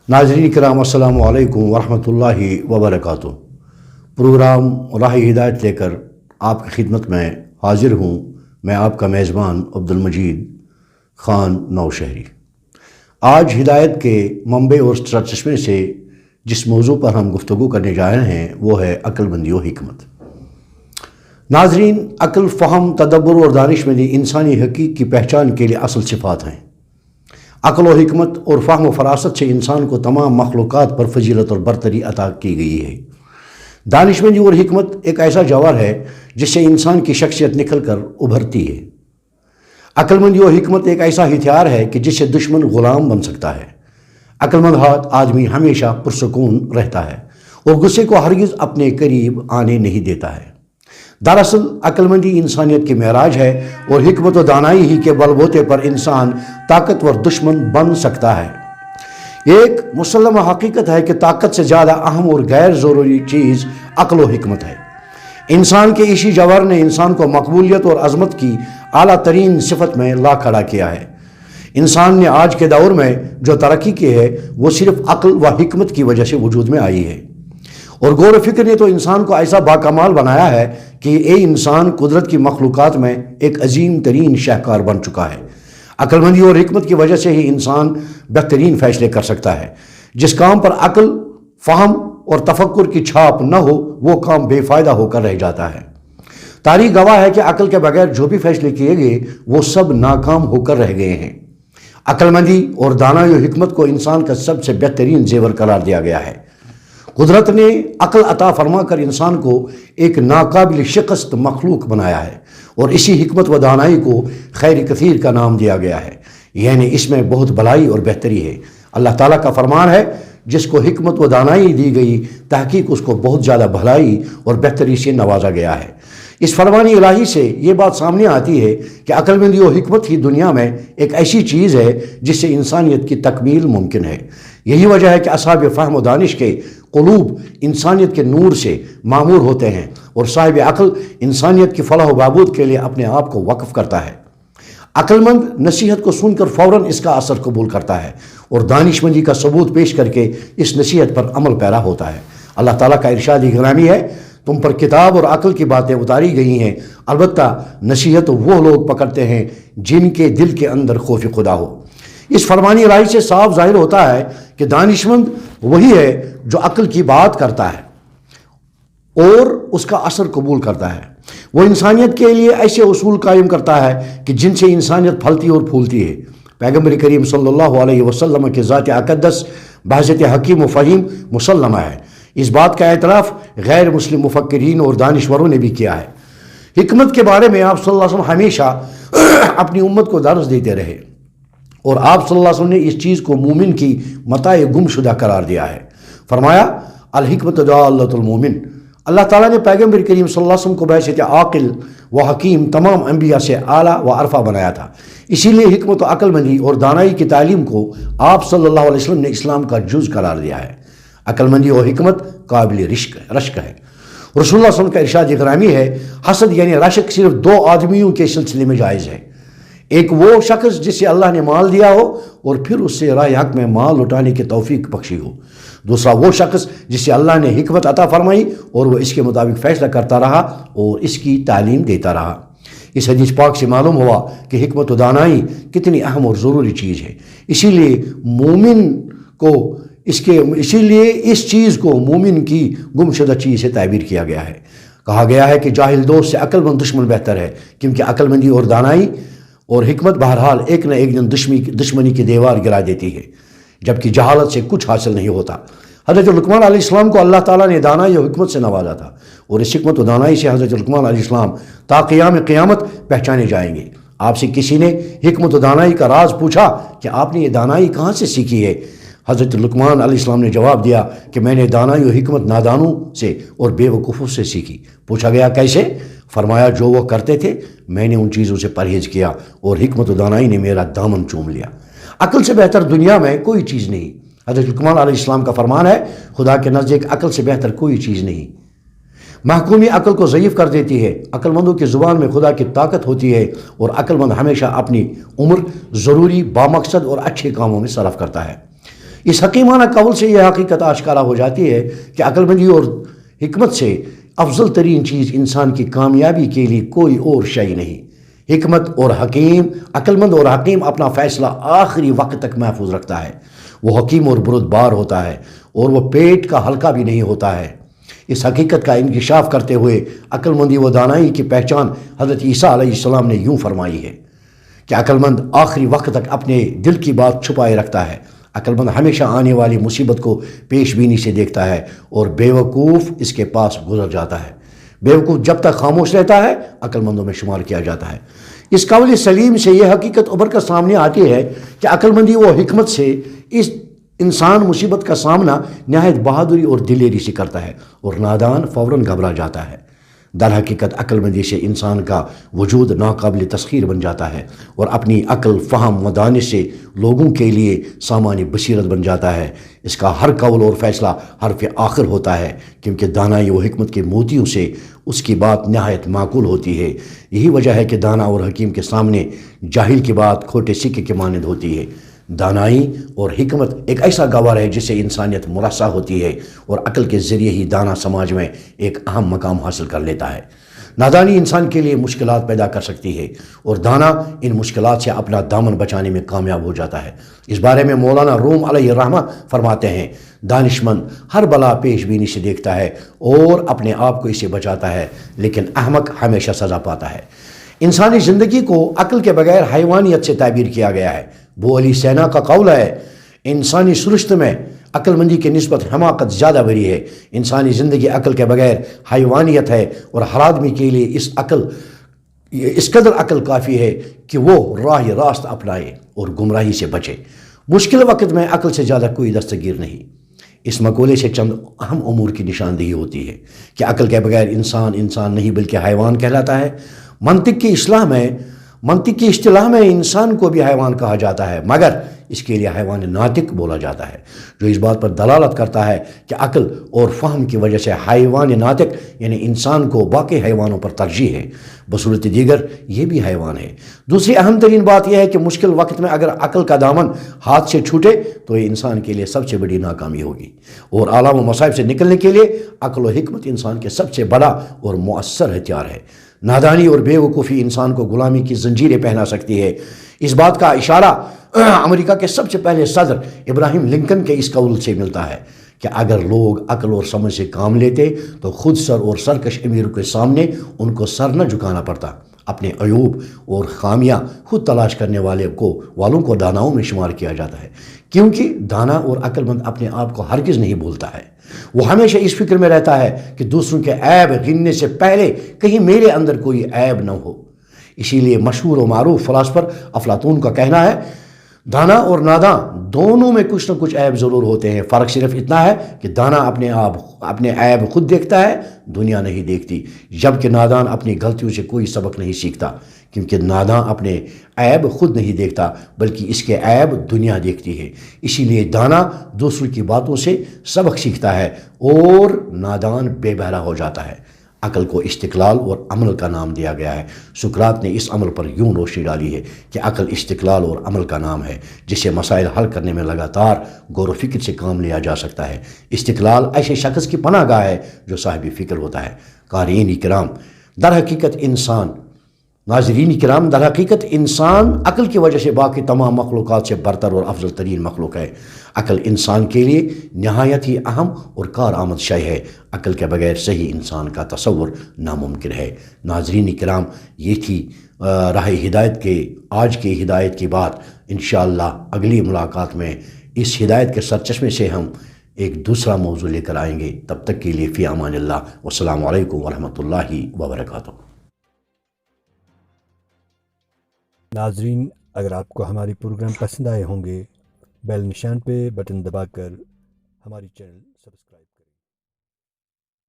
नाज़रीन किराम अस्सलामु अलैकुम वरहमतुल्लाहि वबरकातुह। प्रोग्राम राह हिदायत लेकर आपकी खिदमत में हाजिर हूँ। मैं आपका मेज़बान अब्दुल मजीद ख़ान नौशहरी। आज हिदायत के मंबे और सरचश्मे से जिस मौजू पर हम गुफ्तगू करने जा रहे हैं वो है अक्लमंदी व हिकमत। नाज़रीन, अक्ल, फ़हम, तदब्बुर और दानिशमंदी इंसानी हक़ीक़ की पहचान के लिए असल सिफ़ात हैं। अक्ल और हिकमत और फ़हम व फ़रासत से इंसान को तमाम मखलूक़ात पर फजीलत और बरतरी अता की गई है। दानिशमंदी और हिकमत एक ऐसा जौहर है जिससे इंसान की शख्सियत निखल कर उभरती है। अक्लमंदी और हिकमत एक ऐसा हथियार है कि जिससे दुश्मन ग़ुलाम बन सकता है। अक्लमंद हाथ आदमी हमेशा पुरसकून रहता है और गुस्से को हरगिज़ अपने करीब आने नहीं देता है। दरअसल अक्लमंदी इंसानियत की मेराज है और हिकमत व दानाई ही के बलबूते पर इंसान ताकतवर दुश्मन बन सकता है। एक मुसल्लम हकीकत है कि ताकत से ज़्यादा अहम और गैर ज़रूरी चीज़ अक्ल व हिकमत है। इंसान के इसी जौहर ने इंसान को मकबूलियत और अज़मत की आला तरीन सिफत में ला खड़ा किया है। इंसान ने आज के दौर में जो तरक्की की है वो सिर्फ अक्ल व हिकमत की वजह से वजूद में आई है। और गौर फिक्र ने तो इंसान को ऐसा बाकमाल बनाया है कि ये इंसान कुदरत की मखलूक़ात में एक अजीम तरीन शाहकार बन चुका है। अक्लमंदी और हिकमत की वजह से ही इंसान बेहतरीन फ़ैसले कर सकता है। जिस काम पर अक्ल, फ़हम और तफक्कुर की छाप न हो वो काम बेफ़ायदा होकर रह जाता है। तारीख़ गवाह है कि अक्ल के बगैर जो भी फैसले किए गए वो सब नाकाम होकर रह गए हैं। अक्लमंदी और दानाई और हिकमत को इंसान का सबसे बेहतरीन जेवर करार दिया गया है। कुदरत ने अक्ल अता फरमा कर इंसान को एक नाकाबिल शिकस्त मखलूक बनाया है और इसी हिकमत व दानाई को खैर कसीर का नाम दिया गया है। यानी इसमें बहुत भलाई और बेहतरी है। अल्लाह ताला का फरमान है, जिसको हिकमत व दानाई दी गई तहकीक उसको बहुत ज़्यादा भलाई और बेहतरी से नवाजा गया है। इस फरमानी इलाही से ये बात सामने आती है कि अक्लमंदी और हिकमत ही दुनिया में एक ऐसी चीज़ है जिससे इंसानियत की तकमील मुमकिन है। यही वजह है कि असहाब फ़हम व दानिश के क़ुलूब इंसानियत के नूर से मामूर होते हैं और साहिब अक्ल इंसानियत की फलाह व बहबूद के लिए अपने आप को वक्फ़ करता है। अक्लमंद नसीहत को सुनकर फ़ौरन इसका असर कबूल करता है और दानिशमंदी का सबूत पेश करके इस नसीहत पर अमल पैरा होता है। अल्लाह ताला का इरशाद गिरामी है, तुम पर किताब और अक्ल की बातें उतारी गई हैं, अलबत्ता नसीहत वो लोग पकड़ते हैं जिनके दिल के अंदर खौफ खुदा हो। इस फरमानी इलाही से साफ जाहिर होता है कि दानिशमंद वही है जो अक्ल की बात करता है और उसका असर कबूल करता है। वो इंसानियत के लिए ऐसे उसूल कायम करता है कि जिनसे इंसानियत फलती और फूलती है। पैगम्बर करीम सल्लल्लाहु अलैहि वसल्लम के ज़ात अक़दस बहज़त हकीम व फ़हीम मुसल्लमा है। इस बात का एतराफ़ गैर मुस्लिम मुफ़क्किरीन और दानिश्वरों ने भी किया है। हिकमत के बारे में आप सल्लल्लाहु अलैहि वसल्लम हमेशा अपनी उम्मत को दर्स देते रहे और आप सल्लल्लाहु अलैहि वसल्लम ने इस चीज़ को मोमिन की मताए गुमशुदा करार दिया है। फरमाया, अल हिकमत दाल्लतुल मोमिन। अल्लाह ताला ने पैगम्बर करीम सल्लल्लाहु अलैहि वसल्लम को बैसित आकिल व हकीम तमाम अम्बिया से आला व अरफा बनाया था। इसीलिए हिकमत व अक्लमंदी और दानाई की तालीम को आप सल्लल्लाहु अलैहि वसल्लम ने इस्लाम का जुज़ करार दिया है। अक्लमंदी और हिकमत काबिल रश्क है। रसूलुल्लाह सल्लल्लाहु अलैहि वसल्लम का इरशाद इकरामी है, हसद यानी रश्क सिर्फ दो आदमियों के सिलसिले में जायज़ है। एक वो शख्स जिसे अल्लाह ने माल दिया हो और फिर उससे राह हक में माल लुटाने की तौफीक बख्शी हो। दूसरा वो शख्स जिसे अल्लाह ने हिकमत अता फरमाई और वह इसके मुताबिक फ़ैसला करता रहा और इसकी तालीम देता रहा। इस हदीस पाक से मालूम हुआ कि हिकमत व दानाई कितनी अहम और ज़रूरी चीज़ है। इसीलिए इस चीज़ को मोमिन की गुमशुदा चीज़ से ताबीर किया गया है। कहा गया है कि जाहिल दोस्त से अक्लमंद दुश्मन बेहतर है, क्योंकि अक्लमंदी और दानाई और हिकमत बहरहाल एक न एक दिन दुश्मनी की दीवार गिरा देती है, जबकि जहालत से कुछ हासिल नहीं होता। हज़रत लुक़मान अलैहिस्सलाम को अल्लाह ताला ने दानाई और हिकमत से नवाजा था और इस हिकमत व दानाई से हज़रत लुक़मान अलैहिस्सलाम ता क़याम क़यामत पहचाने जाएंगे। आपसे किसी ने हिकमत व दानाई का राज पूछा कि आपने ये दानाई कहाँ से सीखी है? हज़रत लुक़मान अलैहिस्सलाम ने जवाब दिया कि मैंने दानाई और हिकमत नादानों से और बेवकूफ़ों से सीखी। पूछा गया कैसे? फरमाया, जो वो करते थे मैंने उन चीज़ों से परहेज़ किया और हिकमत व दानाई ने मेरा दामन चूम लिया। अक्ल से बेहतर दुनिया में कोई चीज़ नहीं। हज़रत लुक़मान अलैहिस्सलाम का फरमान है, खुदा के नज़दीक अक्ल से बेहतर कोई चीज़ नहीं। महकूमी अक्ल को ज़ईफ़ कर देती है। अक्लमंदों की ज़ुबान में खुदा की ताकत होती है और अक्लमंद हमेशा अपनी उम्र ज़रूरी, बामकसद और अच्छे कामों में सरफ करता है। اس حکیمانہ قول سے یہ حقیقت آشکارا ہو جاتی ہے کہ عقلمندی اور حکمت سے افضل ترین چیز انسان کی کامیابی کے لیے کوئی اور شے نہیں۔ حکمت اور حکیم، عقلمند اور حکیم اپنا فیصلہ آخری وقت تک محفوظ رکھتا ہے۔ وہ حکیم اور بردبار ہوتا ہے اور وہ پیٹ کا ہلکا بھی نہیں ہوتا ہے۔ اس حقیقت کا انکشاف کرتے ہوئے عقلمندی و دانائی کی پہچان حضرت عیسیٰ علیہ السلام نے یوں فرمائی ہے کہ عقلمند آخری وقت تک اپنے دل کی بات چھپائے رکھتا ہے۔ عقلمند ہمیشہ آنے والی مصیبت کو پیش بینی سے دیکھتا ہے اور بے وقوف اس کے پاس گزر جاتا ہے۔ بے وقوف جب تک خاموش رہتا ہے عقلمندوں میں شمار کیا جاتا ہے۔ اس قول سلیم سے یہ حقیقت ابھر کر سامنے آتی ہے کہ عقلمندی و حکمت سے اس انسان مصیبت کا سامنا نہایت بہادری اور دلیری سے کرتا ہے اور نادان فوراً گھبرا جاتا ہے۔ در حقیقت عقلمندی سے انسان کا وجود ناقابل تسخیر بن جاتا ہے اور اپنی عقل، فہم و دانش سے لوگوں کے لیے سامان بصیرت بن جاتا ہے۔ اس کا ہر قول اور فیصلہ حرف آخر ہوتا ہے، کیونکہ دانائی و حکمت کے موتیوں سے اس کی بات نہایت معقول ہوتی ہے۔ یہی وجہ ہے کہ دانا اور حکیم کے سامنے جاہل کی بات کھوٹے سکے کے مانند ہوتی ہے۔ دانائی اور حکمت ایک ایسا گوہر ہے جس سے انسانیت مرصع ہوتی ہے اور عقل کے ذریعے ہی دانا سماج میں ایک اہم مقام حاصل کر لیتا ہے۔ نادانی انسان کے لیے مشکلات پیدا کر سکتی ہے اور دانا ان مشکلات سے اپنا دامن بچانے میں کامیاب ہو جاتا ہے۔ اس بارے میں مولانا روم علیہ الرحمہ فرماتے ہیں، دانشمند ہر بلا پیش بینی سے دیکھتا ہے اور اپنے آپ کو اس سے بچاتا ہے، لیکن احمق ہمیشہ سزا پاتا ہے۔ انسانی زندگی کو عقل کے بغیر حیوانیت سے تعبیر کیا گیا ہے۔ بو علی سینا کا قول ہے، انسانی سرشت میں عقل مندی کی نسبت حماقت زیادہ بری ہے۔ انسانی زندگی عقل کے بغیر حیوانیت ہے اور ہر آدمی کے لیے اس قدر عقل کافی ہے کہ وہ راہ راست اپنائے اور گمراہی سے بچے۔ مشکل وقت میں عقل سے زیادہ کوئی دستگیر نہیں۔ اس مقولے سے چند اہم امور کی نشاندہی ہوتی ہے کہ عقل کے بغیر انسان نہیں بلکہ حیوان کہلاتا ہے۔ منطق کی اصطلاح میں انسان کو بھی حیوان کہا جاتا ہے، مگر اس کے لیے حیوان ناطق بولا جاتا ہے، جو اس بات پر دلالت کرتا ہے کہ عقل اور فہم کی وجہ سے حیوان ناطق یعنی انسان کو باقی حیوانوں پر ترجیح ہے، بصورت دیگر یہ بھی حیوان ہے۔ دوسری اہم ترین بات یہ ہے کہ مشکل وقت میں اگر عقل کا دامن ہاتھ سے چھوٹے تو یہ انسان کے لیے سب سے بڑی ناکامی ہوگی، اور آلام و مصائب سے نکلنے کے لیے عقل و حکمت انسان کے سب سے بڑا اور مؤثر ہتھیار ہے۔ نادانی اور بے وقوفی انسان کو غلامی کی زنجیریں پہنا سکتی ہے۔ اس بات کا اشارہ امریکہ کے سب سے پہلے صدر ابراہیم لنکن کے اس قول سے ملتا ہے کہ اگر لوگ عقل اور سمجھ سے کام لیتے تو خود سر اور سرکش امیروں کے سامنے ان کو سر نہ جھکانا پڑتا۔ اپنے عیوب اور خامیاں خود تلاش کرنے والوں کو داناؤں میں شمار کیا جاتا ہے، کیونکہ دانا اور عقل مند اپنے آپ کو ہرگز نہیں بھولتا ہے۔ وہ ہمیشہ اس فکر میں رہتا ہے کہ دوسروں کے عیب گننے سے پہلے کہیں میرے اندر کوئی عیب نہ ہو۔ اسی لیے مشہور و معروف فلاسفر افلاطون کا کہنا ہے، دانا اور ناداں دونوں میں کچھ نہ کچھ عیب ضرور ہوتے ہیں، فرق صرف اتنا ہے کہ دانا اپنے عیب خود دیکھتا ہے، دنیا نہیں دیکھتی، جبکہ نادان اپنی غلطیوں سے کوئی سبق نہیں سیکھتا، کیونکہ ناداں اپنے عیب خود نہیں دیکھتا بلکہ اس کے عیب دنیا دیکھتی ہے۔ اسی لیے دانا دوسروں کی باتوں سے سبق سیکھتا ہے اور نادان بے بہرا ہو جاتا ہے۔ عقل کو استقلال اور عمل کا نام دیا گیا ہے۔ سقراط نے اس عمل پر یوں روشنی ڈالی ہے کہ عقل استقلال اور عمل کا نام ہے، جس سے مسائل حل کرنے میں لگاتار غور و فکر سے کام لیا جا سکتا ہے۔ استقلال ایسے شخص کی پناہ گاہ ہے جو صاحب فکر ہوتا ہے۔ ناظرین کرام، در حقیقت انسان عقل کی وجہ سے باقی تمام مخلوقات سے برتر اور افضل ترین مخلوق ہے۔ عقل انسان کے لیے نہایت ہی اہم اور کارآمد شے ہے۔ عقل کے بغیر صحیح انسان کا تصور ناممکن ہے۔ ناظرین کرام، یہ تھی راہ ہدایت کے آج کی ہدایت کی بات۔ انشاءاللہ اگلی ملاقات میں اس ہدایت کے سرچشمے سے ہم ایک دوسرا موضوع لے کر آئیں گے۔ تب تک کے لیے فی امان اللہ، والسلام علیکم ورحمۃ اللہ وبرکاتہ۔ ناظرین، اگر آپ کو ہماری پروگرام پسند آئے ہوں گے، بیل نشان پہ بٹن دبا کر ہماری چینل سبسکرائب